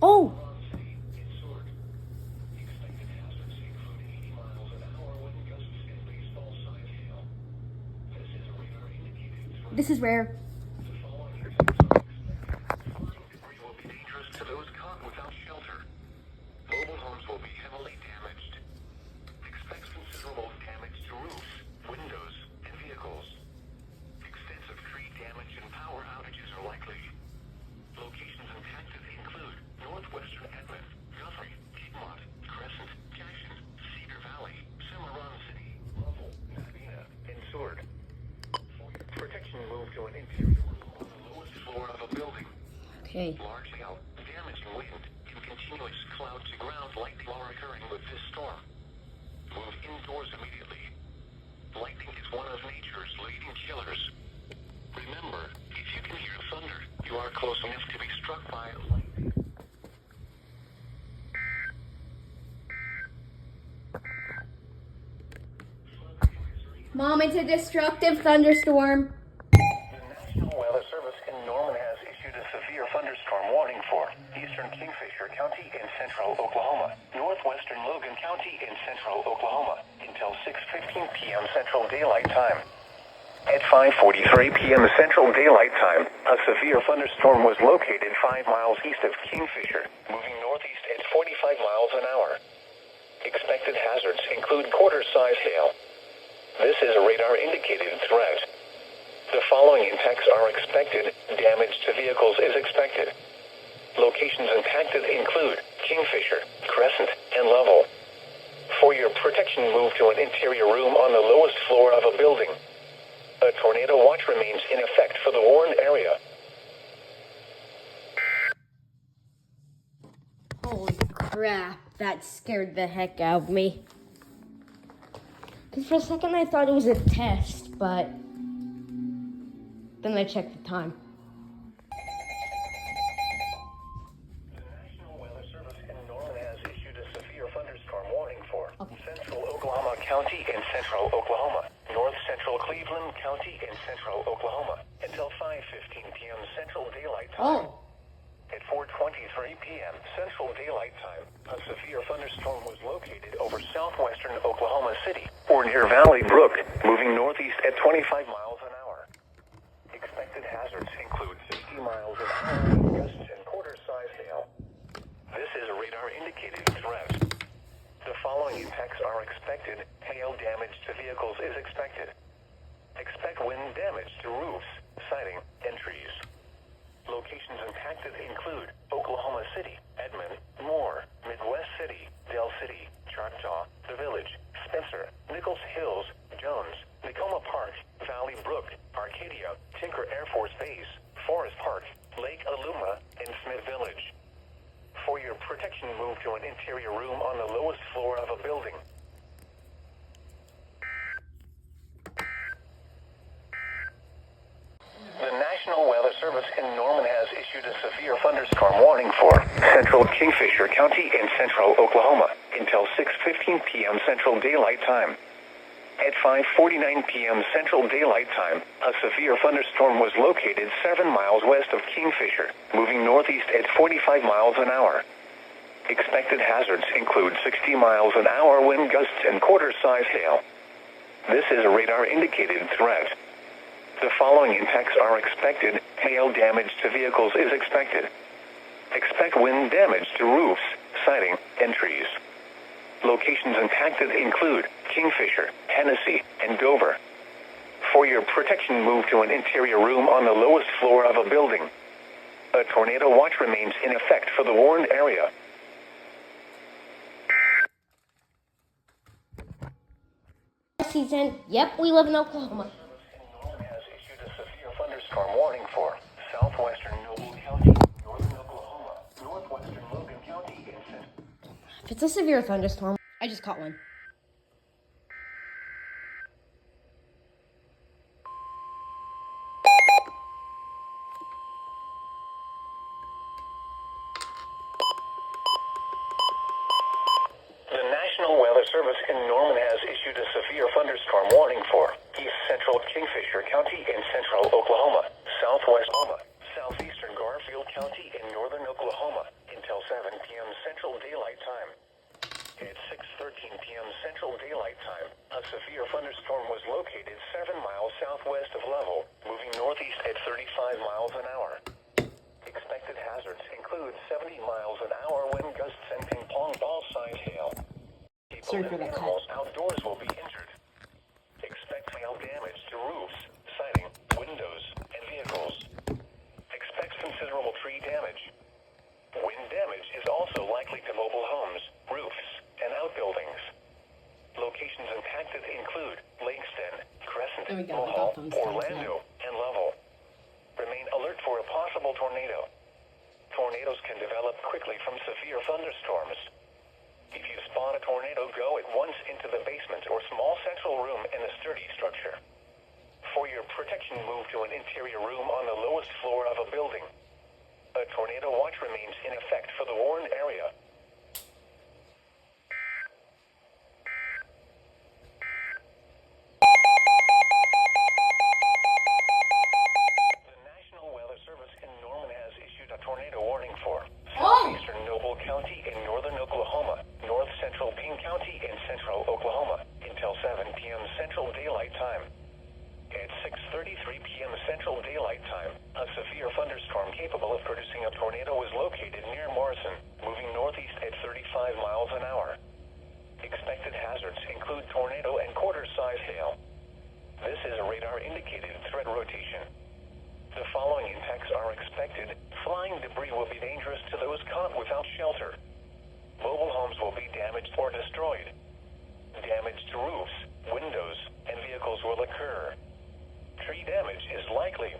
Oh! This is rare. Will be dangerous to those caught without shelter. Mobile homes will be heavily damaged. Expect considerable damage to roofs, windows, and vehicles. Extensive tree damage and power outages are likely. Locations impacted include northwestern Edmond, Guthrie, Piedmont, Crescent, Jackson, Cedar Valley, Cimarron City, Lovell, Sabina, and Seward. Protection moved to an interior room on the lowest floor of a building. Okay. Large hail, damaging wind, and continuous cloud to ground lightning are occurring with this storm. Move indoors immediately. Lightning is one of nature's leading killers. Remember, if you can hear thunder, you are close enough to be struck by lightning. Mom, it's a destructive thunderstorm. The National Weather Service in Norman has issued a severe thunderstorm warning for eastern Kingfisher County in central Oklahoma, northwestern Logan County in central Oklahoma, until 6:15 p.m. Central Daylight Time. At 5:43 p.m. Central Daylight Time, a severe thunderstorm was located 5 miles east of Kingfisher, moving northeast at 45 miles an hour. Expected hazards include quarter-size hail. This is a radar-indicated threat. The following impacts are expected. Damage to vehicles is expected. Locations impacted include Kingfisher, Crescent, and Lovell. For your protection, move to an interior room on the lowest floor of a building. A tornado watch remains in effect for the warned area. Holy crap, that scared the heck out of me. Because for a second I thought it was a test, but then I checked the time. The National Weather Service in Norman has issued a severe thunderstorm warning for central Oklahoma County and central Oklahoma, north central Cleveland County and central Oklahoma, until 5:15 p.m. Central Daylight Time. Oh, At 4:23 p.m. Central Daylight Time, a severe thunderstorm was located over southwestern Oklahoma City, or near Valley Brook, moving northeast at 25 miles an hour. Expected hazards include 60 miles an hour wind gusts and quarter-size hail. This is a radar-indicated threat. The following impacts are expected. Hail damage to vehicles is expected. Expect wind damage to roofs, siding, and trees. Locations impacted include Oklahoma City, Edmond, Moore, Midwest City, Dell City, Choctaw, The Village, Spencer, Nichols Hills, Jones, Nakoma Park, Valley Brook, Arcadia, Tinker Air Force Base, Forest Park, Lake Aluma, and Smith Village. For your protection, move to an interior room on the lowest floor of a building. The National Weather Service in Norman has issued a severe thunderstorm warning for central Kingfisher County in central Oklahoma until 6:15 p.m. Central Daylight Time. At 5:49 p.m. Central Daylight Time, a severe thunderstorm was located 7 miles west of Kingfisher, moving northeast at 45 miles an hour. Expected hazards include 60 miles an hour wind gusts and quarter-size hail. This is a radar-indicated threat. The following impacts are expected. Hail damage to vehicles is expected. Expect wind damage to roofs, siding, and trees. Locations impacted include Kingfisher, Hennessy, and Dover. For your protection, move to an interior room on the lowest floor of a building. A tornado watch remains in effect for the warned area. season. Yep, we live in Oklahoma. Norman has issued a severe thunderstorm warning for southwestern Noble County, northern Oklahoma, northwestern Logan County, and central. If it's a severe thunderstorm, I just caught one. The National Weather Service in Norman has issued a severe thunderstorm warning for east central Kingfisher County in central Oklahoma, southwest Oklahoma, southeastern Garfield County in northern Oklahoma until 7 p.m. Central Daylight Time. At 6:13 p.m. Central Daylight Time, a severe thunderstorm was located 7 miles southwest of Level, moving northeast at 35 miles an hour. Expected hazards include 70 miles an hour wind gusts and ping-pong ball-sized hail. People and animals outdoors will be injured. Expect hail damage to roofs, siding, windows, and vehicles. Expect considerable tree damage. Wind damage is also likely to mobile homes, roofs, and outbuildings. Locations impacted include Lakeston, Crescent, Mohall, Orlando, and Level. Remain alert for a possible tornado. Tornadoes can develop quickly from severe thunderstorms. If you spot a tornado, go at once into the basement or small central room in a sturdy structure. For your protection, move to an interior room on the lowest floor of a building. A tornado watch remains in effect for the warned area. The National Weather Service in Norman has issued a tornado warning for southeastern Noble County in northern Oklahoma, north central Payne County in central Oklahoma, until 7 p.m. Central Daylight Time. At 6:33 p.m. Central Daylight Time, a severe thunderstorm capable of producing a tornado was located near Morrison, moving northeast at 35 miles an hour. Expected hazards include tornado and quarter-size hail. This is a radar-indicated threat rotation. The following impacts are expected. Flying debris will be dangerous to those caught without shelter. Mobile homes will be damaged or destroyed. Damage to roofs, windows, and vehicles will occur. Tree damage is likely.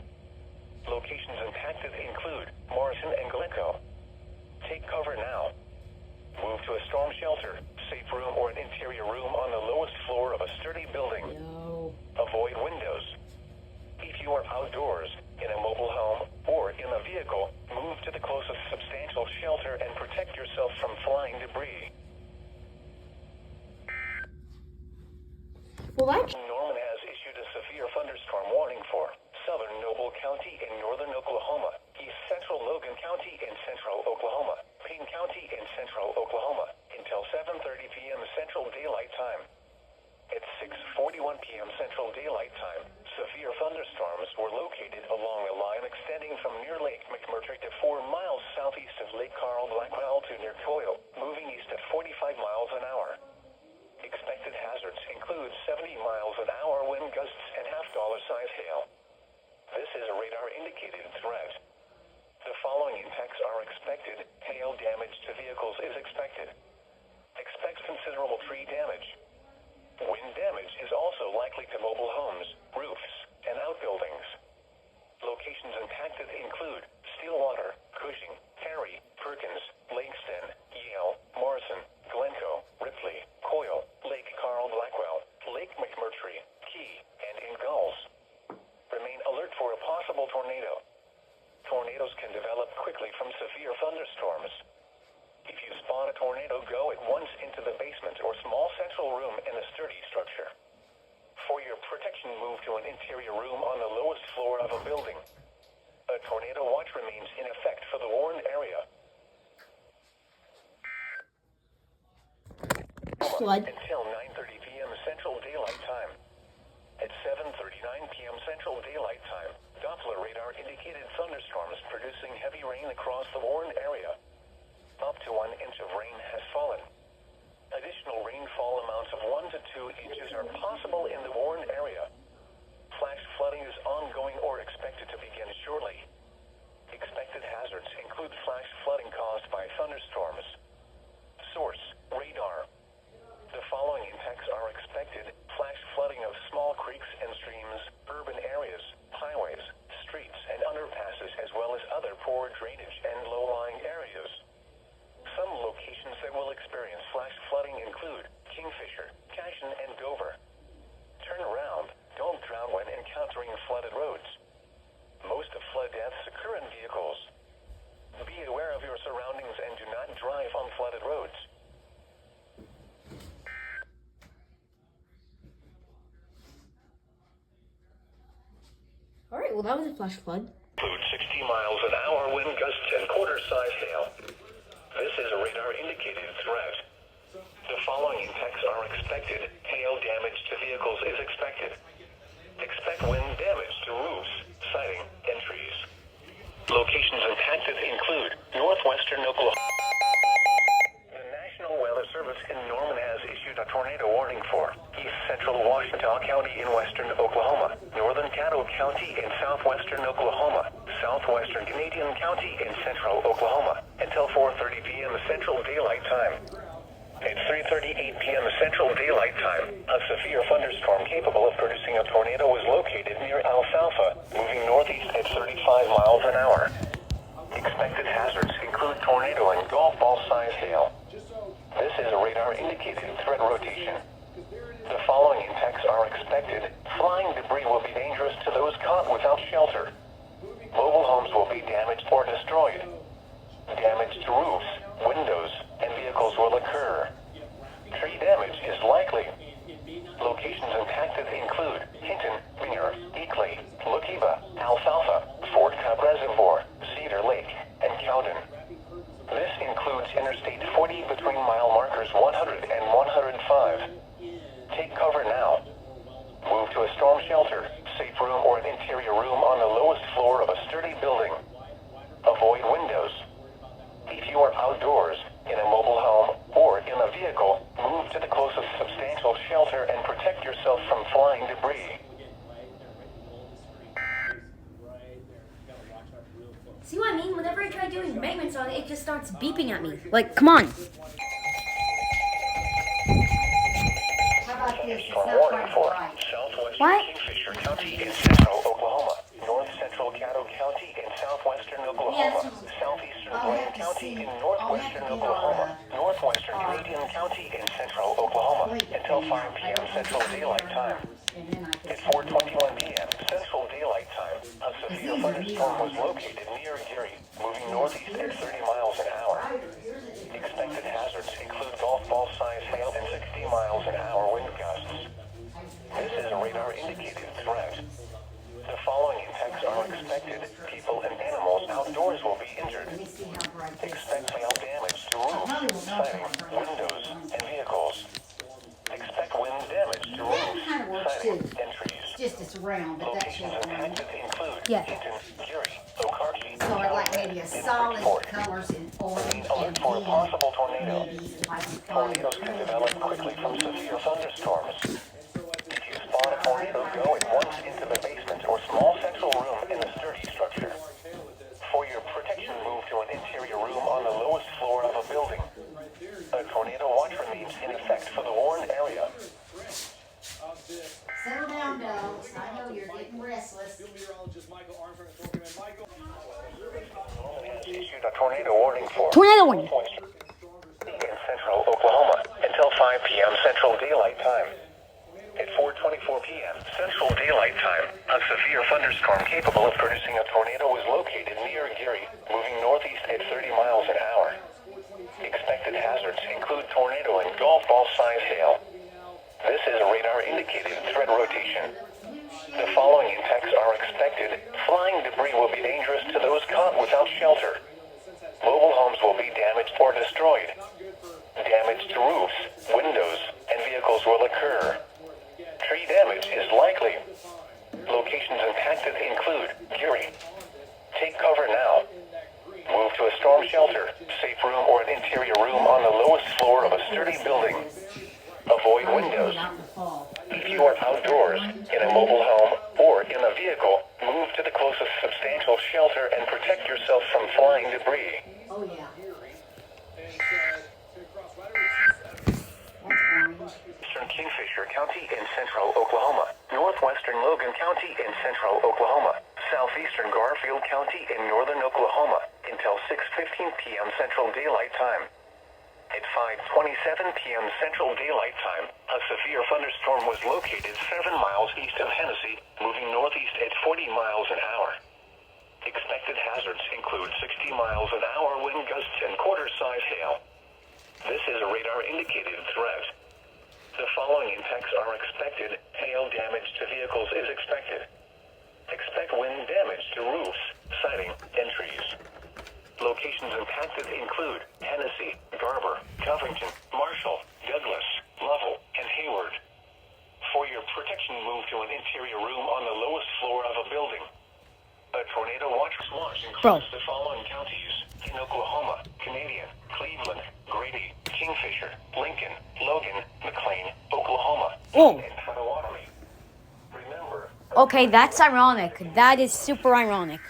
Locations impacted include Morrison and Glencoe. Take cover now. Move to a storm shelter, safe room, or an interior room on the lowest floor of a sturdy building. No. Avoid windows. If you are outdoors, in a mobile home, or in a vehicle, move to the closest substantial shelter and protect yourself from flying debris. Well, Norman has issued a severe thunderstorm warning for southern Noble County in northern Oklahoma, east central Logan County in central Oklahoma, Payne County in central Oklahoma, until 7:30 p.m. Central Daylight Time. At 6:41 p.m. Central Daylight Time, severe thunderstorms were located along a line extending from near Lake McMurtry to 4 miles southeast of Lake Carl Blackwell to near Coyle, moving east at 45 miles an hour. Expected hazards include 70 miles an hour wind gusts and half-dollar-size hail. This is a radar-indicated threat. The following impacts are expected. Hail damage to vehicles is expected. Expect considerable tree damage. Wind damage is also likely to mobile homes, roofs, and outbuildings. Locations impacted include Stillwater, Cushing, Perry, Perkins, Lakeston, Yale, Morrison, Glencoe, Ripley, Coyle, Lake Carl Blackwell, Lake McMurtry, Key, and Ingalls. Remain alert for a possible tornado. Tornadoes can develop quickly from severe thunderstorms. If you spot a tornado, go at once into the basement or small central room in a sturdy structure. For your protection, move to an interior room on the lowest floor of a building. A tornado watch remains in effect for the warned area. flood. Until 9:30 p.m. Central Daylight Time. At 7:39 p.m. Central Daylight Time, Doppler radar indicated thunderstorms producing heavy rain across the warned area. Up to 1 inch of rain has fallen. Additional rainfall amounts of 1 to 2 inches are possible in the warned area. Flash flooding is ongoing or expected to begin shortly. Expected hazards include flash flooding caused by thunderstorms. Source: radar. The following impacts are expected: flash flooding of small creeks and streams, urban areas, highways, streets, and underpasses, as well as other poor drainage and low-lying areas. Some locations that will experience flash flooding include Kingfisher, Cashin, and Dover. Turn around. Don't drown when encountering flooded roads. Most of flood deaths occur in vehicles. Be aware of your surroundings and do not drive on flooded roads. All right, well, that was a flash flood. Include 60 miles an hour wind gusts and quarter-size hail. This is a radar-indicated threat. The following impacts are expected. Hail damage to vehicles is expected. Expect wind damage to roofs, siding, and trees. Locations impacted include northwestern Oklahoma. The National Weather Service in Norman has issued a tornado warning for east central Ouachita County in western Oklahoma, northern Caddo County in southwestern Oklahoma, southwestern Canadian County in central Oklahoma, until 4:30 p.m. Central Daylight Time. At 3:38 p.m. Central Daylight Time, a severe thunderstorm capable of producing a tornado was located near Alfalfa, moving northeast at 35 miles an hour. Expected hazards include tornado and golf ball size hail. This is a radar-indicated threat rotation. The following impacts are expected. Flying debris will be dangerous to those caught without shelter. Mobile homes will be damaged or destroyed. Damage to roofs, windows, and vehicles will occur. Tree damage is likely. Locations impacted include Hinton, Binger, Eakley, Lukiba, Alfalfa, Fort Cobb Reservoir, Cedar Lake, and Cowden. This includes Interstate 40 between mile markers 100 and 105. Take cover now. Move to a storm shelter, safe room, or an interior room on the lowest floor of a sturdy building. Avoid windows. If you are outdoors, in a mobile home, or in a vehicle, move to the closest substantial shelter and protect yourself from flying debris. See what I mean? Whenever I try doing maintenance on it, it just starts beeping at me. Like, come on. How about this? It's Storm not warning quite for right. southwestern What? Kingfisher County in central Oklahoma, north central Caddo County in southwestern Oklahoma, southeastern I'll Blaine have to County see. in I'll northwestern have to get Oklahoma, our, northwestern Canadian County in central Oklahoma, Wait, until hang 5 on. p.m. Central Daylight Time. And then I can At 4:21 p.m. Central Daylight Time, a severe thunderstorm was located near Geary, moving northeast at 30 miles an hour. Expected hazards include golf ball size hail and 60 miles an hour wind gusts. This is a radar-indicated threat. The following impacts are expected. People and animals outdoors will be injured. let me see how bright this is. Expect hail damage to roofs, siding, windows, and vehicles. Expect wind damage to roofs, kind of works siding, too. and trees. Just it's round, but that's Locations just round. impacted include Yeah. Hinton, Geary, Okarche, So I like maybe a and solid Bridgeport. colors in orange Alert and for a then possible tornado. maybe like Tornadoes can develop quickly from severe thunderstorms. If you spot a tornado, go at once into the basement or small central room in a sturdy structure. For your protection, move to an interior room on the lowest floor of a building. A tornado watch remains in effect for the warned area. Settle down, dogs. I know you're getting restless. Norman has issued a tornado warning for Tornado warning. in central Oklahoma until 5 p.m. Central Daylight Time. At 4:24 p.m. Central Daylight Time, a severe thunderstorm capable of producing a tornado was located near Geary, moving northeast at 30 miles an hour. Expected hazards include tornado and golf ball size hail. This is a radar-indicated threat rotation. The following impacts are expected. Flying debris will be dangerous to those caught without shelter. Mobile homes will be damaged or destroyed. Damage to roofs, windows, and vehicles will occur. Tree damage is likely. Locations impacted include Geary. Take cover now. Move to a storm shelter, safe room, or an interior room on the lowest floor of a sturdy building. Avoid windows. Out in the fall. If you are outdoors, in a mobile home, or in a vehicle, move to the closest substantial shelter and protect yourself from flying debris. Oh yeah. That's orange. Eastern Kingfisher County in central Oklahoma, northwestern Logan County in central Oklahoma, southeastern Garfield County in northern Oklahoma, until 6:15 p.m. Central Daylight Time. At 5:27 p.m. Central Daylight Time, a severe thunderstorm was located 7 miles east of Hennessy, moving northeast at 40 miles an hour. Expected hazards include 60 miles an hour wind gusts and quarter-size hail. This is a radar-indicated threat. The following impacts are expected. Hail damage to vehicles is expected. Expect wind damage to roofs, siding, and trees. Locations impacted include Hennessy, Garber, Covington, Marshall, Douglas, Lovell, and Hayward. For your protection, move to an interior room on the lowest floor of a building. A tornado watch includes the following counties in Oklahoma: Canadian, Cleveland, Grady, Kingfisher, Lincoln, Logan, McLean, Oklahoma, Oh. and Potawatomi. Remember, Okay, that's ironic. That is super ironic.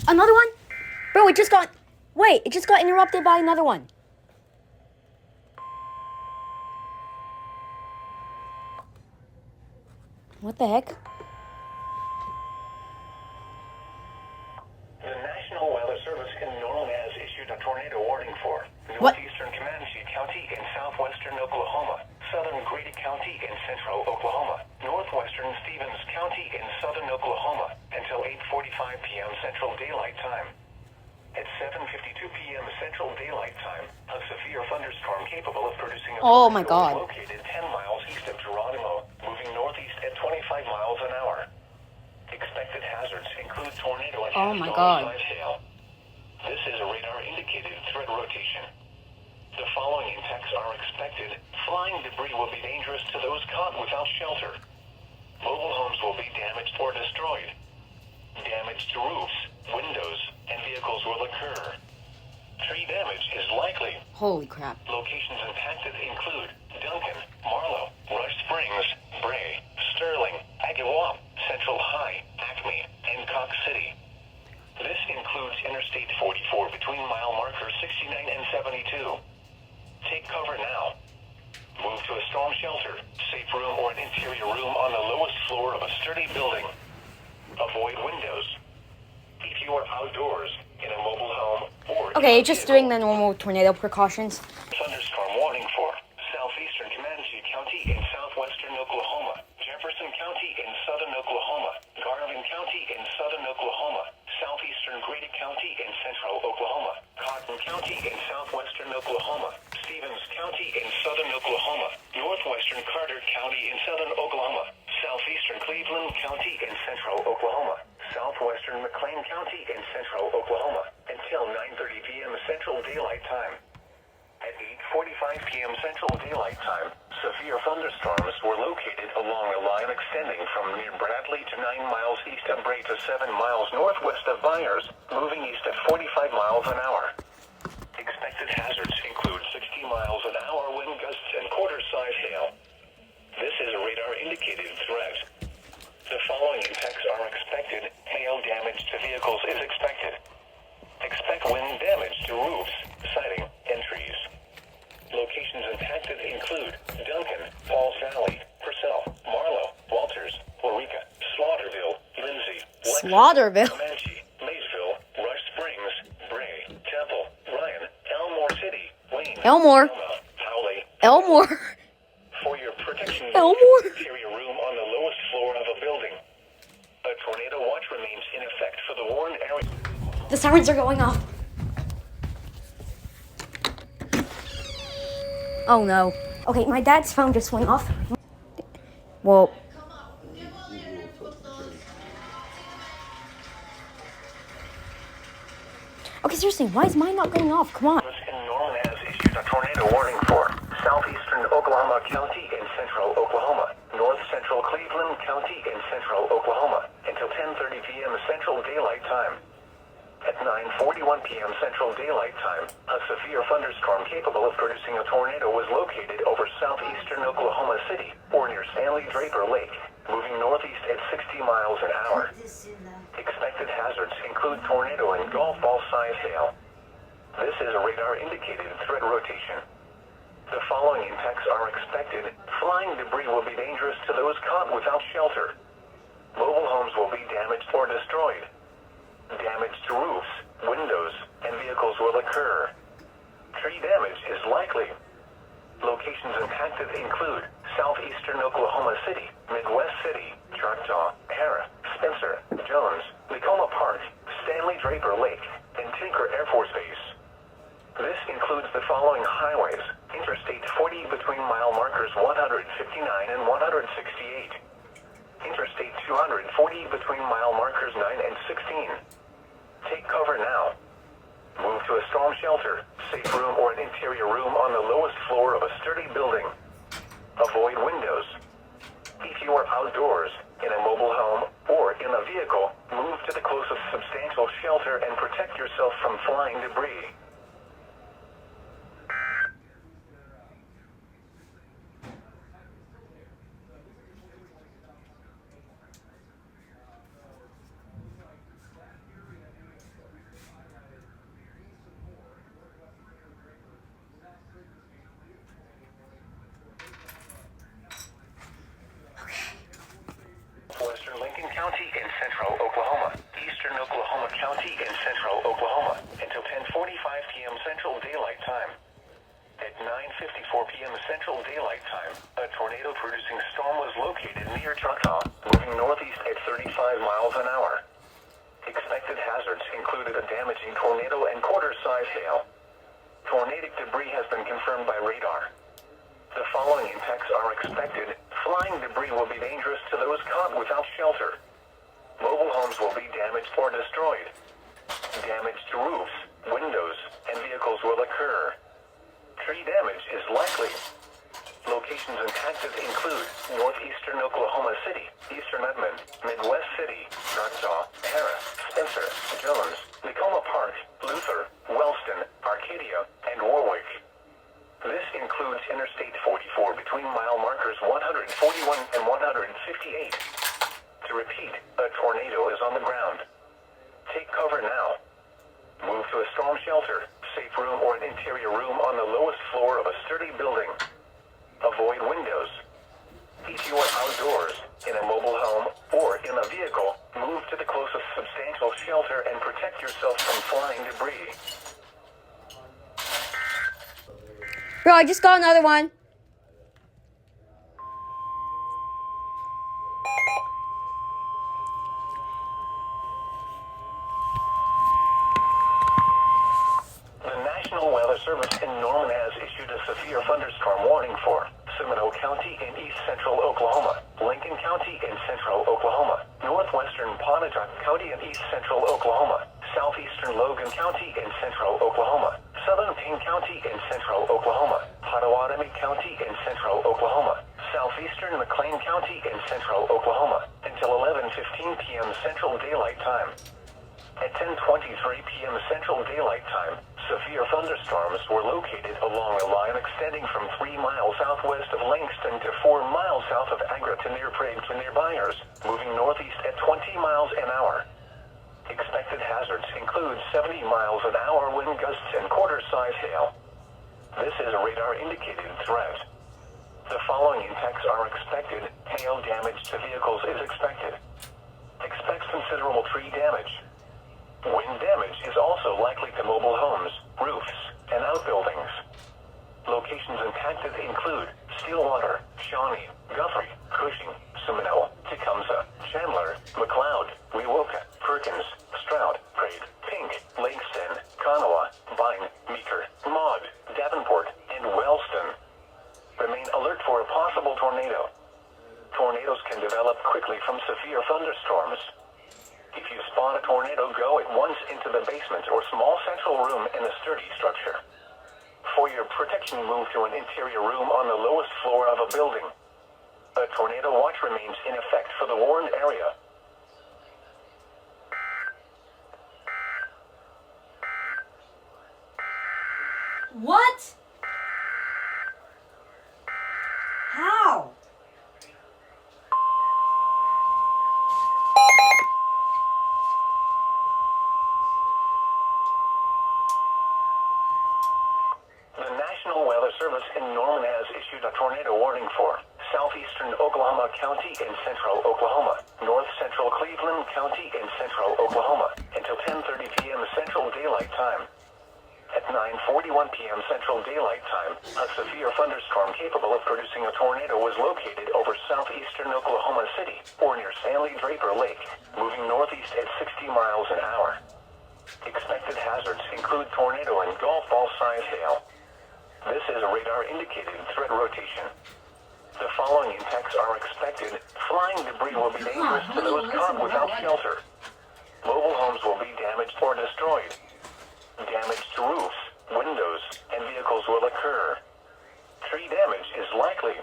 Another one? Bro, it just got interrupted by another one. What the heck? the National Weather Service in Norman has issued a tornado warning for What? northeastern Comanche County in southwestern Oklahoma, southern Grady County in central Oklahoma, northwestern Stevens County in southern Oklahoma until 8:45 p.m. Central Daylight Time. At 7:52 p.m. Central Daylight Time, a severe thunderstorm capable of producing a Oh my tornado God. is located 10 miles east of Geronimo, moving northeast at 25 miles an hour. Expected hazards include tornado and Oh my hail. God. This is a radar-indicated threat rotation. The following impacts are expected. Flying debris will be dangerous to those caught without shelter. Mobile homes will be damaged or destroyed. Damage to roofs, windows, and vehicles will occur. Tree damage is likely. Holy crap. Locations impacted include Duncan, Marlow, Rush Springs, Bray, Sterling, Agawam, Central High, Acme, and Cox City. This includes Interstate 44 between mile markers 69 and 72. Take cover now. Move to a storm shelter, safe room, or an interior room on the lowest floor of a sturdy building. Avoid windows. If you are outdoors, in a mobile home, or Okay, in a just vehicle, doing the normal tornado precautions. thunderstorm warning for southeastern Comanche County in southwestern Oklahoma, Jefferson County in southern Oklahoma, Garvin County in southern Oklahoma, southeastern Grady County in central Oklahoma, Cotton County in southwestern Oklahoma, Stevens County in southern Oklahoma, northwestern Carter County in southern Oklahoma, southeastern Cleveland County in central Oklahoma, southwestern McLean County in central Oklahoma, until 9:30 p.m. Central Daylight Time. At 8:45 p.m. Central Daylight Time, severe thunderstorms were located along a line extending from near Bradley to 9 miles east of Bray to 7 miles northwest of Byers, moving east at 45 miles an hour. Expected hazards include 60 miles an hour wind gusts and quarter-size hail. This is a radar-indicated threat. The following impacts are expected. Hail damage to vehicles is expected. Expect wind damage to roofs, siding, and trees. Locations impacted include Duncan, Pauls Valley, Purcell, Marlow, Walters, Waurika, Slaughterville, Lindsay, Lexington, Slaughterville. Comanche, Maysville, Rush Springs, Bray, Temple, Ryan, Elmore City, Wayne, Elmore. Selma, Howley. Elmore. For your protection, Elmore. interior room on the lowest floor of a building. A tornado watch remains in effect for the Warren area. The sirens are going off. Oh no. Okay, my dad's phone just went off. Well, okay, seriously, why is mine not going off? Come on. In Norman has issued a tornado warning for southeastern Oklahoma County in central Oklahoma, north central Cleveland County in central Oklahoma, until 10:30 p.m. Central Daylight Time. At 9:41 p.m. Central Daylight Time, a severe thunderstorm capable of producing a tornado was located over southeastern Oklahoma City or near Stanley Draper Lake, moving northeast at 60 miles an hour. This in the Expected hazards include tornado and golf ball size hail. This is a radar-indicated threat rotation. The following impacts are expected. Flying debris will be dangerous to those caught without shelter. Mobile homes will be damaged or destroyed. Damage to roofs, windows, and vehicles will occur. Tree damage is likely. Locations impacted include southeastern Oklahoma City, Midwest City, Choctaw, Hara, Spencer, Jones, Tacoma Park, Stanley Draper Lake, and Tinker Air Force Base. This includes the following highways: Interstate 40 between mile markers 159 and 168. Interstate 240 between mile markers 9 and 16. Take cover now. Move to a storm shelter, safe room, or an interior room on the lowest floor of a sturdy building. Avoid windows. If you are outdoors, in a mobile home, or in a vehicle, move to the closest substantial shelter and protect yourself from flying debris. Western Lincoln County in central Oklahoma, eastern Oklahoma County in central Oklahoma, until 10:45 p.m. Central Daylight Time. At 9:54 p.m. Central Daylight Time, a tornado-producing storm was located near Choctaw, moving northeast at 35 miles an hour. Expected hazards included a damaging tornado and quarter-size hail. Tornadic debris has been confirmed by radar. The following impacts are expected. Flying debris will be dangerous to those caught without shelter. Mobile homes will be damaged or destroyed. Damage to roofs, windows, and vehicles will occur. Tree damage is likely. Locations impacted include northeastern Oklahoma City, eastern Edmond, Midwest City, Choctaw, Harris, Spencer, Jones, Tacoma Park, Luther, Wellston, Arcadia, and Warwick. This includes Interstate 44 between mile markers 141 and 158. To repeat, a tornado is on the ground. Take cover now. Move to a storm shelter, safe room, or an interior room on the lowest floor of a sturdy building. Avoid windows. If you are outdoors, in a mobile home, or in a vehicle, move to the closest substantial shelter and protect yourself from flying debris. Bro, I just got another one. The National Weather Service in Norman has issued a severe thunderstorm warning for Seminole County in east central Oklahoma, Lincoln County in central Oklahoma, northwestern Pontotoc County in east central Oklahoma, southeastern Logan County in central Oklahoma, southern Payne County in central Oklahoma, Potawatomi County in central Oklahoma, southeastern McLean County in central Oklahoma, until 11:15 p.m. Central Daylight Time. At 10:23 p.m. Central Daylight Time, severe thunderstorms were located along a line extending from 3 miles southwest of Langston to 4 miles south of Agra to near Prague to near Byers, moving northeast at 20 miles an hour. Expected hazards include 70 miles an hour wind gusts and quarter-size hail. This is a radar-indicated threat. The following impacts are expected. Hail damage to vehicles is expected. Expect considerable tree damage. Wind damage is also likely to mobile homes, roofs, and outbuildings. Locations impacted include Stillwater, Shawnee, Guthrie, Cushing, Seminole, Tecumseh, Chandler, McLeod, Wewoka, Perkins, Stroud, Prague, Pink, Langston, Kanawha, Vine, Meeker, Maud, Davenport, and Wellston. Remain alert for a possible tornado. Tornadoes can develop quickly from severe thunderstorms. If you spot a tornado, go at once into the basement or small central room in a sturdy structure. For your protection, move to an interior room on the lowest floor of a building. A tornado watch remains in effect for the warned area. What? How? The National Weather Service in Norman has issued a tornado warning for southeastern Oklahoma County in central Oklahoma, north central Cleveland County in central Oklahoma, until 10:30 p.m. Central Daylight Time. At 9:41 p.m. Central Daylight Time, a severe thunderstorm capable of producing a tornado was located over southeastern Oklahoma City, or near Stanley Draper Lake, moving northeast at 60 miles an hour. Expected hazards include tornado and golf ball-sized hail. This is a radar-indicated threat rotation. The following impacts are expected. Flying debris will be dangerous to those caught without shelter. Mobile homes will be damaged or destroyed. Damage to roofs, windows, and vehicles will occur. Tree damage is likely.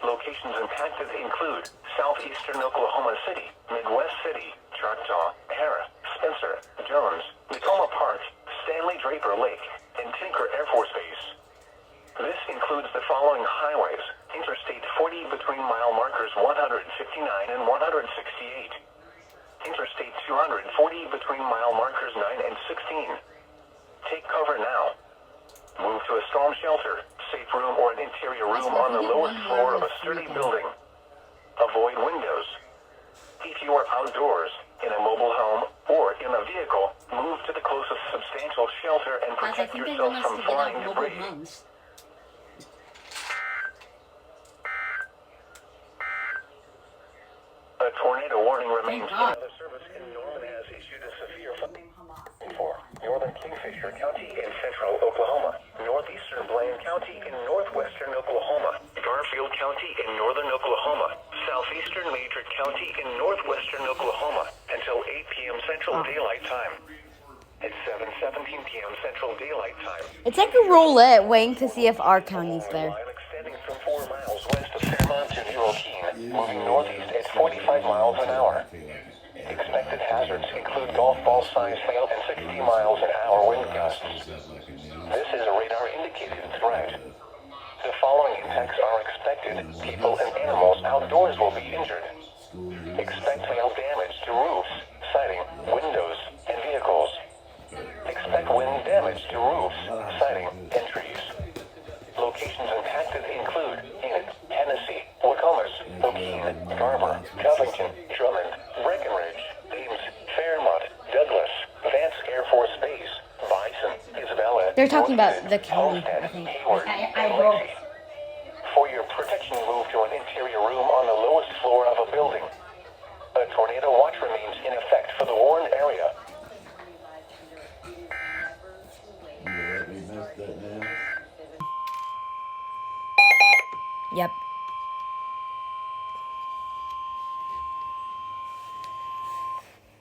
Locations impacted include southeastern Oklahoma City, Midwest City, Choctaw, Harrah, Spencer, Jones, Tacoma Park, Stanley Draper Lake, and Tinker Air Force Base. This includes the following highways: Interstate 40 between mile markers 159 and 168. Interstate 240 between mile markers 9 and 16. Take cover now. Move to a storm shelter, safe room, or an interior room on the lowest floor of a sturdy building. Avoid windows. If you are outdoors, in a mobile home, or in a vehicle, move to the closest substantial shelter and Guys, I protect think they yourself want us from to get flying out mobile debris. homes. A tornado warning remains. God. Another service in Norman has issued a severe for northern Kingfisher County in central Oklahoma, northeastern Blaine County in northwestern Oklahoma, Garfield County in northern Oklahoma, southeastern Madrid County in northwestern Oklahoma until 8 p.m. Central Daylight Time. At 7:17 p.m. Central Daylight Time. It's like a roulette waiting to see if our county's there. Line extending from 4 miles west of Fairmont to New Keene, moving northeast at 45 miles an hour. Expected hazards include golf ball size hail and 60 miles an hour wind gusts. This is a radar indicated threat. The following impacts are expected. People and animals outdoors will be injured. Expect hail damage to roofs, siding, windows, and vehicles. Expect wind damage to roofs, siding, and trees. Locations impacted include Enid, Tennessee, Wacomas, O'Keene, Garber, Covington, Drummond, Breckenridge, Ames, Fairmont, Douglas, Vance Air Force Base, Bison, Isabella. They're talking about Northhead, the county, Homestead, I think. Hayward, and Lacey. For your protection, move to an interior room on the lowest floor of a building. A tornado watch remains in effect for the warned area. Yep.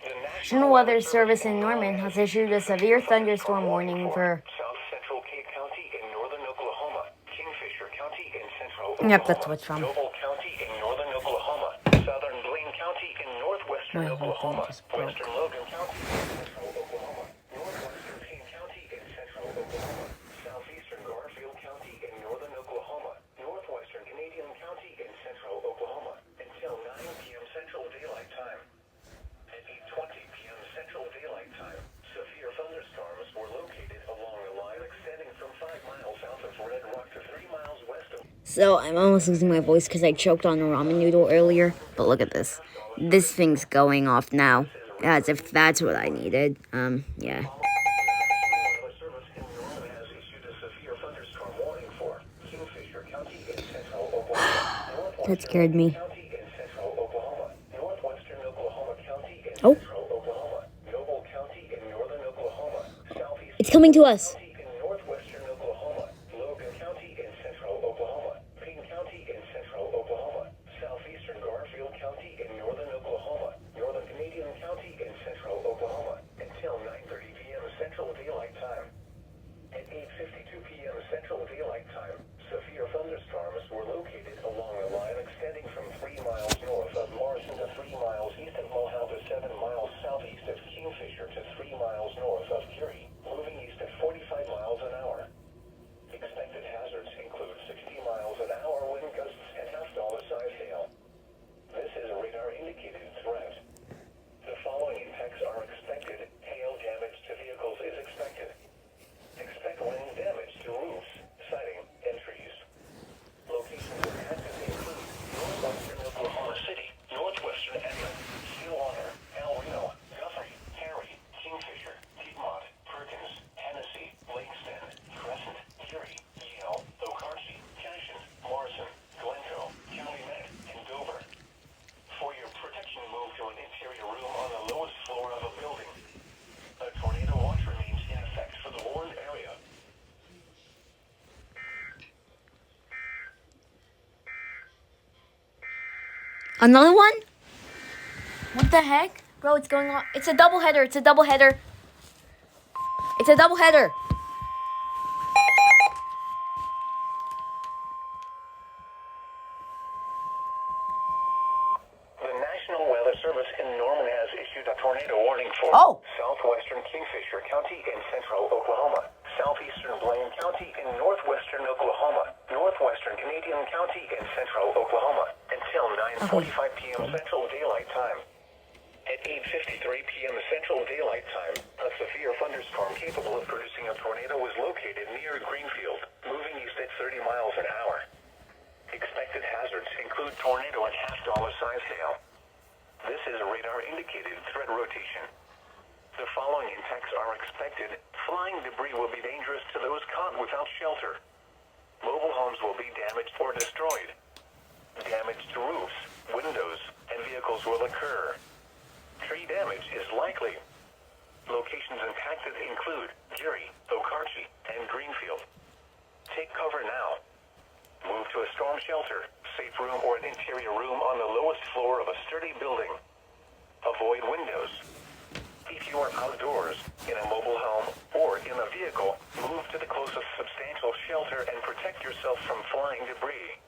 The National Weather Service in Norman has issued a severe thunderstorm warning for... South Central Kate County in northern Oklahoma, Kingfisher County in central Oklahoma, Yep, that's what's from. Noble County in northern Oklahoma, southern Blaine County in northwestern My whole thing Oklahoma, just broke. western Logan County in central Oklahoma, northwestern Payne County in central Oklahoma, southeastern Garfield County in northern Oklahoma, northwestern Canadian County in central Oklahoma, until 9 p.m. Central Daylight Time. At 8:20 p.m. Central Daylight Time, severe thunderstorms were located along a line extending from 5 miles south of Red Rock to 3 miles west of... So, I'm almost losing my voice because I choked on a ramen noodle earlier. But look at this. This thing's going off now. As if that's what I needed. Yeah. Weather Service in Norman has issued a severe thunderstorm warning for Kingfisher County in central Oklahoma, That scared me. County in central Oklahoma, northwestern Oklahoma County in Oh. central Oklahoma, Noble County in northern Oklahoma, southeast It's coming to us. County in northwestern Oklahoma, Logan County in central Oklahoma, Payne County in central Oklahoma, southeastern Garfield County in northern Oklahoma, northern Canadian County in central Oklahoma, until 9:30 p.m. Central Daylight Time. At 8:52 p.m. Central Daylight Time, severe thunderstorms were located along a line extending from 3 miles north of Morrison to 3 miles east of Mohawk to 7 miles southeast of Kingfisher to 3 miles north of Curie, moving east at 45 miles an hour. Expected hazards include 60 miles an hour wind gusts and half-dollar size hail. This is a radar indicated threat. The following impacts are expected. Hail damage to vehicles is expected. Expect wind damage to roofs, siding, and trees. Locations impacted include northwestern Oklahoma City, northwestern Edmond, Stillwater, El Reno, Guthrie, Harry, Kingfisher, Piedmont, Perkins, Tennessee, Lakeston, Crescent, Curie, Yale, Okarche, Cashin, Morrison, Glencoe, Calumet, and Dover. For your protection, move to an interior room on the lowest floor of a building. A tornado watch remains in effect for the warned area. Another one? What the heck? Bro, it's going on. It's a double header. It's It's a doubleheader. The National Weather Service in Norman has issued a tornado warning for southwestern Kingfisher County in central Oklahoma, southeastern Blaine County in northwestern Oklahoma, northwestern Canadian County in central Oklahoma until 9:45 p.m. Central Daylight Time. At 8:53 p.m. Central Daylight Time, a severe thunderstorm capable of producing a tornado was located near Greenfield, moving east at 30 miles an hour. Expected hazards include tornado and half-dollar size hail. This is a radar-indicated threat rotation. The following impacts are expected. Flying debris will be dangerous to those caught without shelter. Mobile homes will be damaged or destroyed. Damage to roofs, windows, and vehicles will occur. Tree damage is likely. Locations impacted include Geary, Okarche, and Greenfield. Take cover now. Move to a storm shelter, safe room, or an interior room on the lowest floor of a sturdy building. Avoid windows. If you are outdoors, in a mobile home, or in a vehicle, move to the closest substantial shelter and protect yourself from flying debris.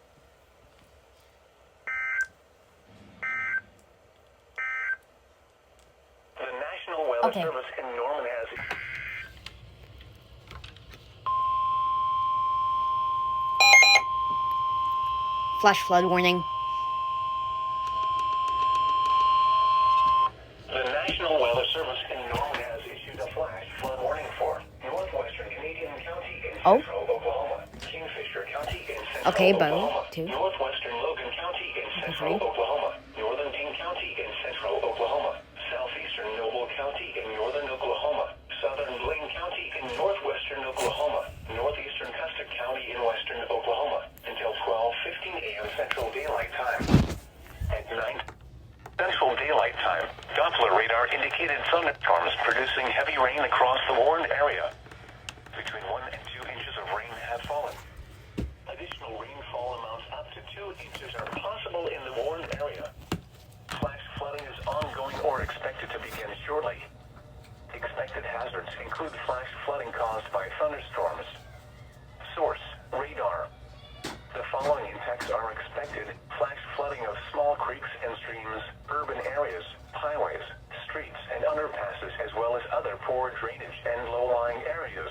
The National Weather Service in Norman has... Flash flood warning. The National Weather Service in Norman has issued a flash flood warning for northwestern Canadian County in central Oklahoma, Kingfisher County in central Oklahoma, northwestern Logan County in central Oklahoma, northern King County in central Oklahoma, southeastern Noble County in northern Oklahoma, southern Blaine County in northwestern Oklahoma, northeastern Custer County in western Oklahoma, until 12:15 a.m. Central Daylight Time. At 9 Central Daylight Time, Doppler radar indicated thunderstorms producing heavy rain across the warned area. Between 1 and 2 inches of rain have fallen. Additional rainfall amounts up to 2 inches are possible in the warned area. Flash flooding is ongoing or expected to begin shortly. Expected hazards include flash flooding caused by thunderstorms. Source: radar. The following impacts are expected: flash flooding of small creeks and streams, urban areas, highways, streets, and underpasses, as well as other poor drainage and low-lying areas.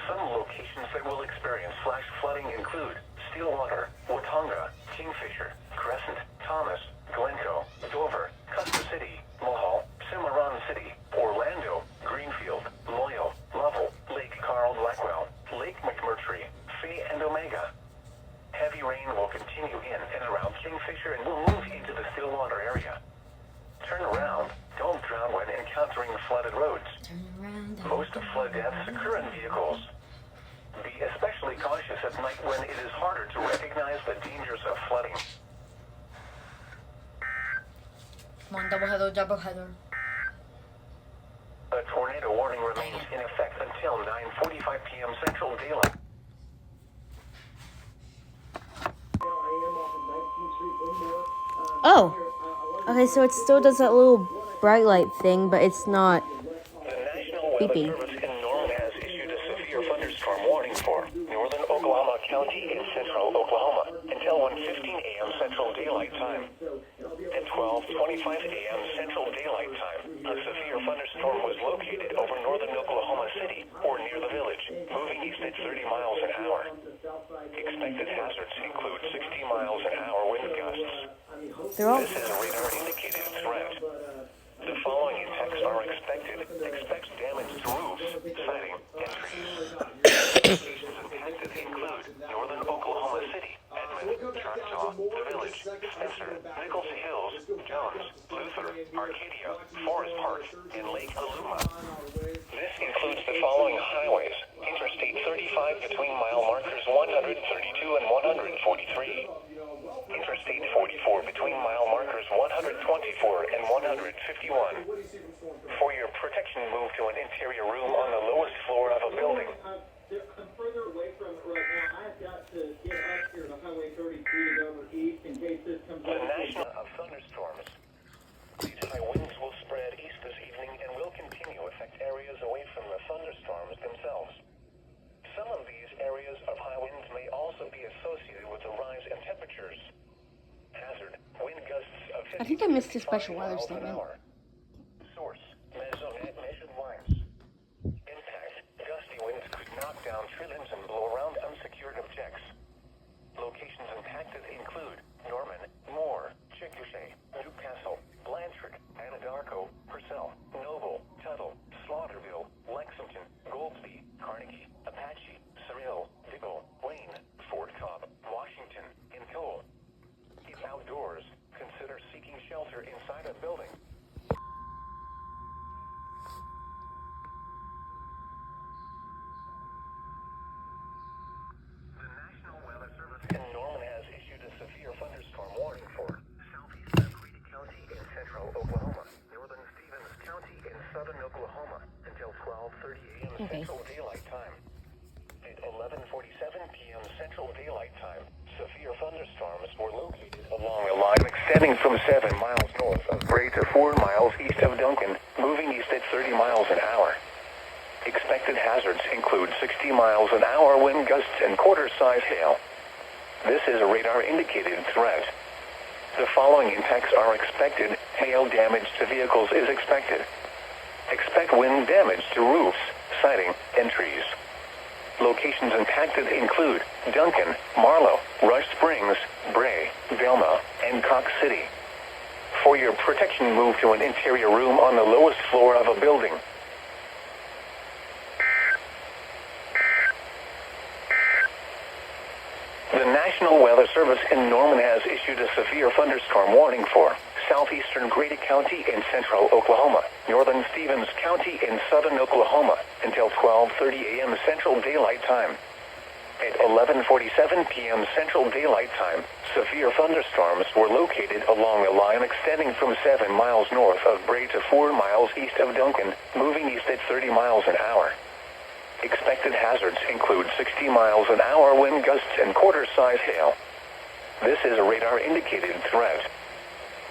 Some locations that will experience flash flooding include Stillwater, Watonga, Kingfisher, Crescent, Thomas, Glencoe, Dover, Custer City, Mulhall, Cimarron City, Orlando, Greenfield, Loyal, Lovell, Lake Carl Blackwell, Lake McMurtry, Fay and Omega. Heavy rain will continue in and around Kingfisher and will move into the Stillwater area. Turn around. Don't drown when encountering flooded roads. Most flood deaths occur in vehicles. Be especially cautious at night when it is harder to recognize the dangers of flooding. Come on, doubleheader. A tornado warning remains in effect until 9:45 p.m. Central Daylight. Oh. Okay, so it still does that little bright light thing, but it's not The National Weather beeping. Service in Norman has issued a severe thunderstorm warning for northern Oklahoma County in central Oklahoma until 1:15 a.m. Central Daylight Time. At 12:25 a.m. Central Daylight Time, a severe thunderstorm was located over northern Oklahoma City or near the village, moving east at 30 miles an hour. Expected hazards include 60 miles an hour wind gusts. This is a radar-indicated threat. The following impacts are expected. Expect damage to roofs, siding, and trees. Locations impacted include northern Oklahoma City, Edmond, Choctaw, The Village, Spencer, Nichols Hills, Jones, Luther, Arcadia, Forest Park, and Lake Aluma. This includes the following highways: Interstate 35 between mile markers 132 and 143. Interstate 44 between mile markers 124 and 151. For your protection, move to an interior room on the lowest floor of a building. I'm further away from it right now. I've got to get up here to Highway 33 to go over east in case this comes The up. national of thunderstorms. These high winds will spread east this evening and will continue to affect areas away from the thunderstorm. I think I missed a special weather miles an statement. hour. Source, Mesonet measured winds. Impact, gusty winds could knock down trillions and blow around unsecured objects. Locations impacted include Norman, Moore, Chickasha, Newcastle, Blanchard, Anadarko, Purcell, Noble, Tuttle, Slaughterville, Lexington, Goldsby, Carnegie, Apache, Surreal, Diggle, Wayne, Fort Cobb, Washington, and Cole. If outdoors, consider seeking shelter inside a building. The National Weather Service in Norman has issued a severe thunderstorm warning for southeastern Greeley County in central Oklahoma, northern Stevens County in southern Oklahoma until 12:30 a.m. Okay. Central Daylight Time. At 11:47 p.m. Central Daylight Time, severe thunderstorms were located along a line extending from 7 miles north of Bray to 4 miles east of Duncan, moving east at 30 miles an hour. Expected hazards include 60 miles an hour wind gusts and quarter-size hail. This is a radar-indicated threat. The following impacts are expected. Hail damage to vehicles is expected. Expect wind damage to roofs, siding, and trees. Locations impacted include Duncan, Marlow, Rush Springs, Bray, Velma, and Cox City. For your protection, move to an interior room on the lowest floor of a building. The National Weather Service in Norman has issued a severe thunderstorm warning for southeastern Grady County in central Oklahoma, northern Stevens County in southern Oklahoma until 12:30 a.m. Central Daylight Time. At 11:47 p.m. Central Daylight Time, severe thunderstorms were located along a line extending from 7 miles north of Bray to 4 miles east of Duncan, moving east at 30 miles an hour. Expected hazards include 60 miles an hour wind gusts and quarter-size hail. This is a radar-indicated threat.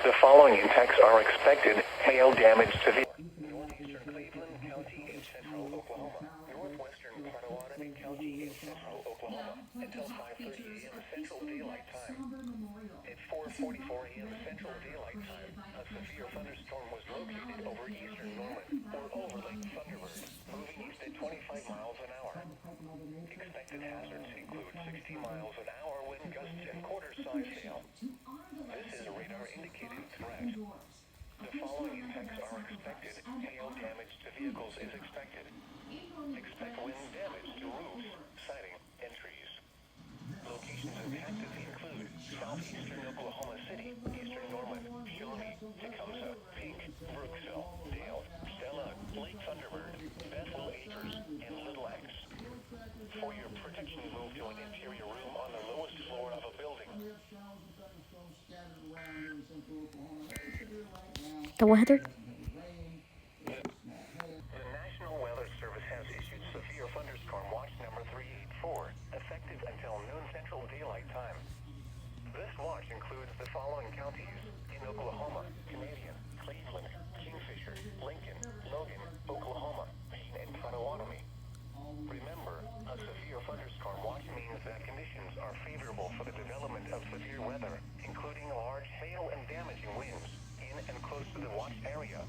The following impacts are expected. Hail damage to the northeastern Cleveland County in central Oklahoma, northwestern Potawatomi County in central Oklahoma until 5:30 a.m. Central Daylight Time. At 4:44 a.m. Central Daylight Time, a severe thunderstorm was located over eastern Norman or over Lake Thunderbird, moving east at 25 miles an hour. Expected hazards include 60 miles an hour wind gusts and quarter-size hail. This is a radar-indicated threat. The following impacts are expected. Hail damage to vehicles is expected. Expect wind damage to roofs, siding, and trees. Locations impacted include southeastern Oklahoma City, eastern Norman, Shawnee, Tecumseh, Pink, Brooksville, Dale, Stella, Lake Thunderbird, Bethel Acres, and Little Axe. For your protection, move to an interior room on the lowest floor of a building. The weather? The National Weather Service has issued severe thunderstorm watch number 384, effective until noon Central Daylight Time. This watch includes the following counties in Oklahoma: Canadian, Cleveland, Kingfisher, Lincoln, Logan, Oklahoma, Payne, and Potawatomi. Remember, a severe thunderstorm watch means that conditions are favorable for the development of severe weather, including large hail and damaging winds in and close to the watch area.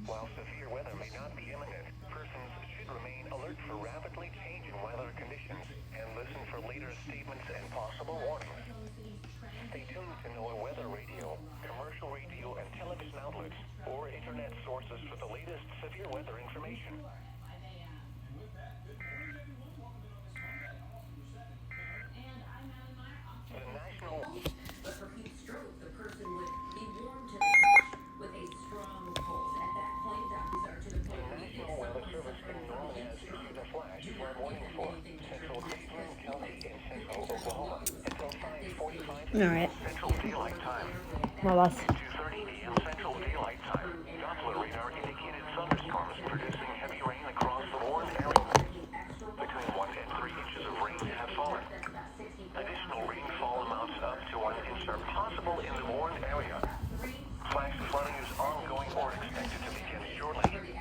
While severe weather may not be imminent, persons should remain alert for rapidly changing weather conditions and listen for later statements and possible warnings. Stay tuned to NOAA Weather Radio, commercial radio and television outlets, or internet sources for the latest severe weather information. The National But for heat stroke, the person would be warm to the touch with a strong cold. At that point, doctors are to the point where you National Weather Service in Norman has issued a flash flood warning for central Cleveland County in central Oklahoma until 5:45 Alright. Central Daylight Time. My loss. 2:30 a.m. Central Daylight Time. Doppler radar indicated thunderstorms producing heavy rain across the Warren area. Between 1 and 3 inches of rain have fallen. Additional rainfall amounts up to 1 inch are possible in the Warren area. Flash flooding is ongoing or expected to begin shortly.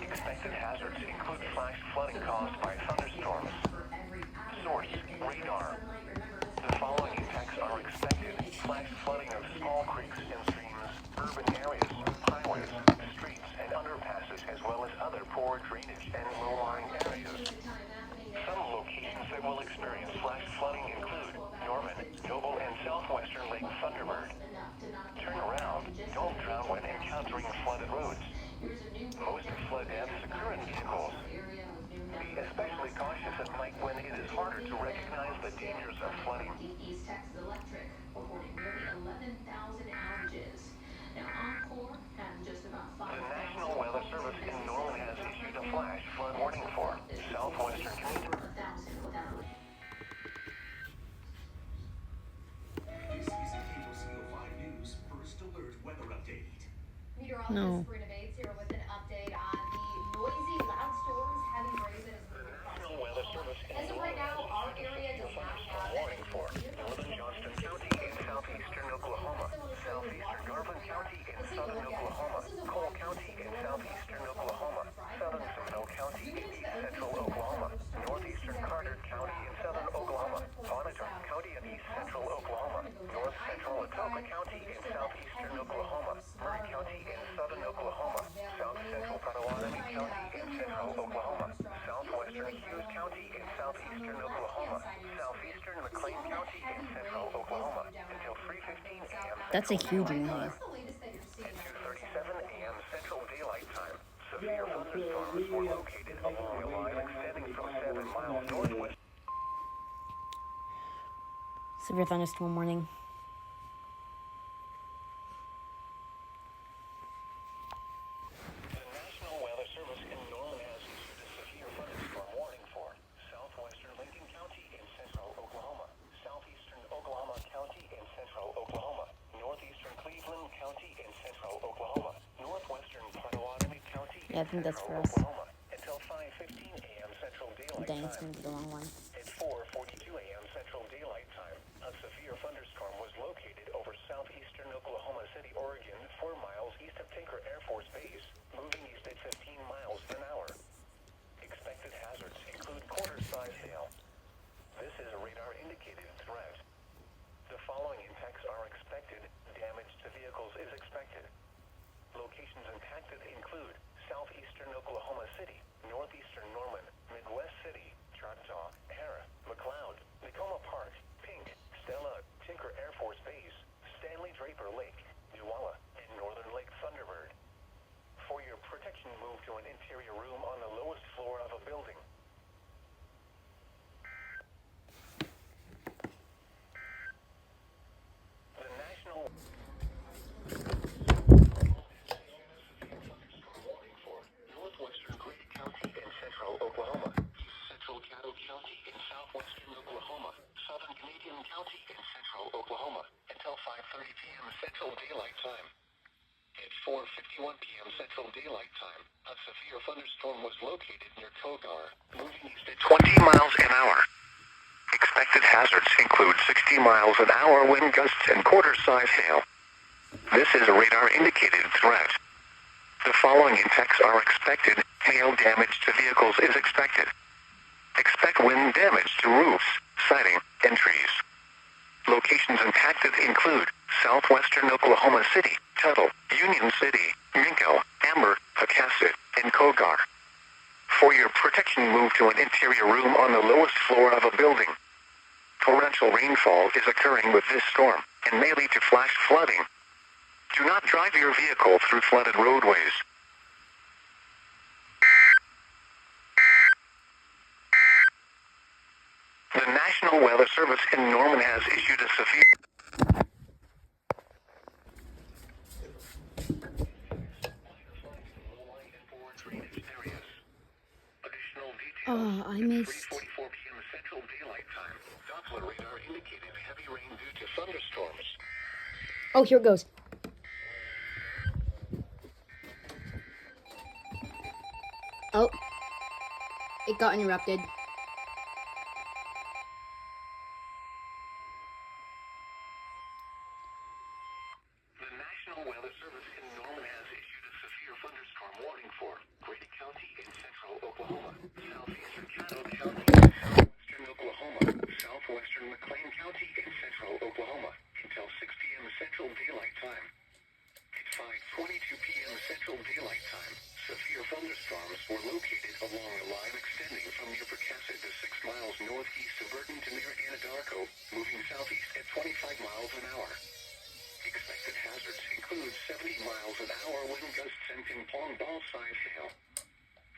Expected hazards include flash flooding caused by thunderstorms. Source: radar. The following impacts are expected. Flash flooding of small creeks in urban areas, highways, streets, and underpasses, as well as other poor drainage and low-lying areas. Some locations that will experience flash flooding include Norman, Noble, and southwestern Lake Thunderbird. Turn around. Don't drown when encountering flooded roads. Most flood deaths occur in vehicles. Be especially cautious at night when it is harder to recognize the dangers of flooding. East Texas Electric reporting nearly 11,000 outages. Now, Encore had just about 5,000. The National Weather Service in Norman has issued a flash flood warning for southwestern Canada. This is the KOCO 5 News First Alert Weather Update. Meteorologist No. Sabrina Bates here with an update on the noisy, loud storms, heavy rain that is moving across National Weather Service in As of right now, our area does not have warning for northern Johnston County in southeastern Oklahoma, southeastern Garvin County in southern Oklahoma, Cole County in southeastern Oklahoma, southern Seminole County in east central Oklahoma, northeastern Carter County in southern Oklahoma, Bonitoc County in east central Oklahoma, north central Atoka County in southeastern Oklahoma, Murray County in southern Oklahoma, south central Potawatomi County in central Oklahoma, southwestern Hughes County in southeastern Oklahoma, southeastern McLean County in central Oklahoma until 3:15 a.m. That's a huge one. What's the latest that you're seeing? 2:37 a.m. Central Daylight Time. Severe thunderstorms were located along a line extending from 7 miles northwest. Severe thunderstorm warning. The National Weather Service in Norman has issued a severe thunderstorm warning for southwestern Lincoln County in central Oklahoma, southeastern Oklahoma County in central Oklahoma, northeastern Cleveland County in central Oklahoma, northwestern Potawatomi County Yeah, I think that's for us. Oklahoma until 5:15 a.m. Central Daylight Dang, it's Time. gonna be the wrong one. At 4:42 a.m. Central Daylight Time, a severe thunderstorm was located over southeastern Oklahoma City, Oregon, 4 miles east of Tinker Air Force Base, moving east at 15 miles an hour. Expected hazards include quarter-size hail. This is a radar-indicated threat. The following impacts are expected. Damage to vehicles is expected. Locations impacted include southeastern Oklahoma City, northeastern Norman, Midwest City, Choctaw, Hara, McLeod, Tacoma Park, Pink, Stella, Tinker Air Force Base, Stanley Draper Lake, Neuala, and northern Lake Thunderbird. For your protection, move to an interior room on the lowest floor of a building. The National northwestern Grady County in central Oklahoma, east central Caddo County in southwestern Oklahoma, southern Canadian County in central Oklahoma until 5:30 p.m. Central Daylight Time. At 4:51 p.m. Central Daylight Time, a severe thunderstorm was located near Kogar, moving east at 20 miles an hour. Expected hazards include 60 miles an hour wind gusts and quarter-size hail. This is a radar-indicated threat. The following impacts are expected. Hail damage to vehicles is expected. Expect wind damage to roofs, siding, and trees. Locations impacted include southwestern Oklahoma City, Tuttle, Union City, Minko, Amber, Hacasset, and Kogar. For your protection, move to an interior room on the lowest floor of a building. Torrential rainfall is occurring with this storm and may lead to flash flooding. Do not drive your vehicle through flooded roadways. The National Weather Service in Norman has issued a severe Oh, I missed. 3:44 p.m. Central Daylight Time. Doppler radar indicated heavy rain due to thunderstorms. Oh, here it goes. Oh, it got interrupted. The National Weather Service in Norman has issued a severe thunderstorm warning for Grady County in central Oklahoma, southeastern Caddo County in southwestern Oklahoma, southwestern McLean County in central Oklahoma until 6 p.m. Central Daylight Time. At an hour. Expected hazards include 70 miles an hour wind gusts and ping-pong ball-sized hail.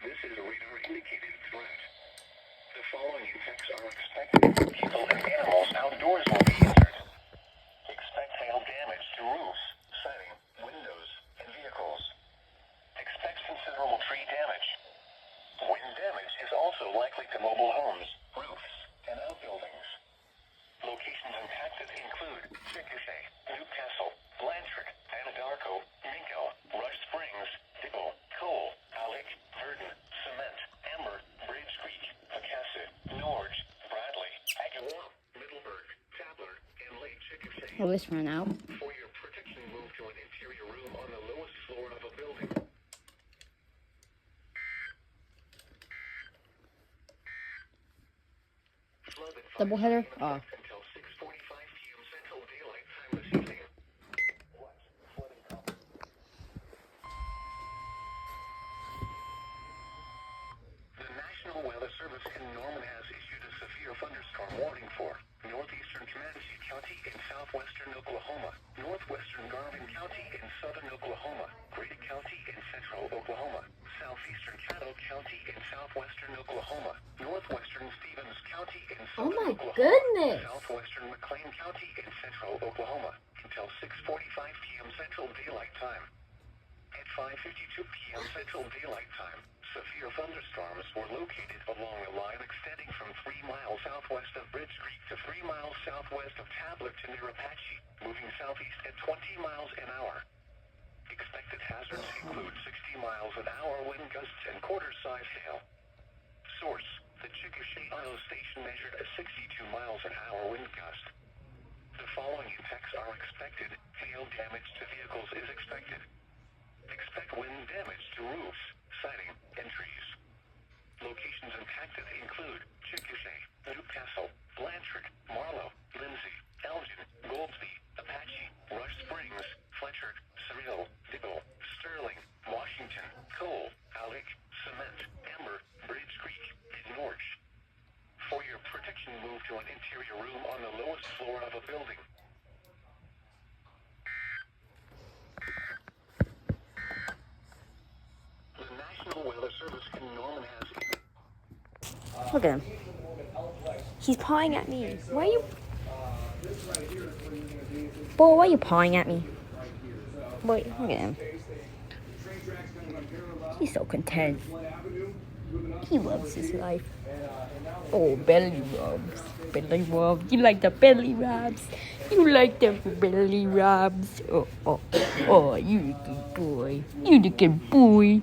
This is a radar-indicated threat. The following effects are expected. People and animals outdoors will be injured. Expect hail damage to roofs, siding, windows, and vehicles. Expect considerable tree damage. Wind damage is also likely to mobile homes, roofs, and outbuildings. Locations impacted include Chickasha, Newcastle, Blanchard, Anadarko, Minko, Rush Springs, Dibble, Cole, Alec, Verdon, Cement, Amber, Bridge Creek, Pecasset, Norge, Bradley, Agawam, Middleburg, Tabler, and Lake Chickasha. Will this run out? For your protection, move to an interior room on the lowest floor of a building. Flood advisory Doubleheader? in Oh. effect until 6:45 p.m. Central Daylight Time this evening. What? Flooding problem? The National Weather Service in Norman has issued a severe thunderstorm warning for northeastern Comanche County in southwestern Oklahoma, northwestern Garvin County in southern Oklahoma, Grady County in central Oklahoma, southeastern Caddo County in southwestern Oklahoma, northwestern Stevens County in Oh southern my Oklahoma, goodness. southwestern McLean County in central Oklahoma until 6:45 p.m. Central Daylight Time. At 5:52 p.m. Central Daylight Time, severe thunderstorms were located along a line extending from 3 miles southwest of Bridge Creek to 3 miles southwest of Tablet to near Apache, moving southeast at 20 miles an hour. Expected hazards include 60 miles an hour wind gusts and quarter-size hail. Source: the Chickasha Iowa Station measured a 62 miles an hour wind gust. The following effects are expected. Hail damage to vehicles is expected. Expect wind damage to roofs, siding, and trees. Locations impacted include Chickasha, Newcastle, Blanchard, Marlow, Lindsay, Elgin, Goldsby, Apache, Rush Springs, Fletcher, Cyril, Dibble, Sterling, Washington, Cole, Alec, Cement, Amber, Bridge Creek, and Norge. For your protection, move to an interior room on the lowest floor of a building. The National Weather Service in Norman has Look at him. He's pawing at me. Why are you... Boy, why are you pawing at me? Boy, look at him. He's so content. He loves his life. Oh, belly rubs. Belly rubs. You like the belly rubs? You like the belly rubs? Oh, you the good boy. You the good boy.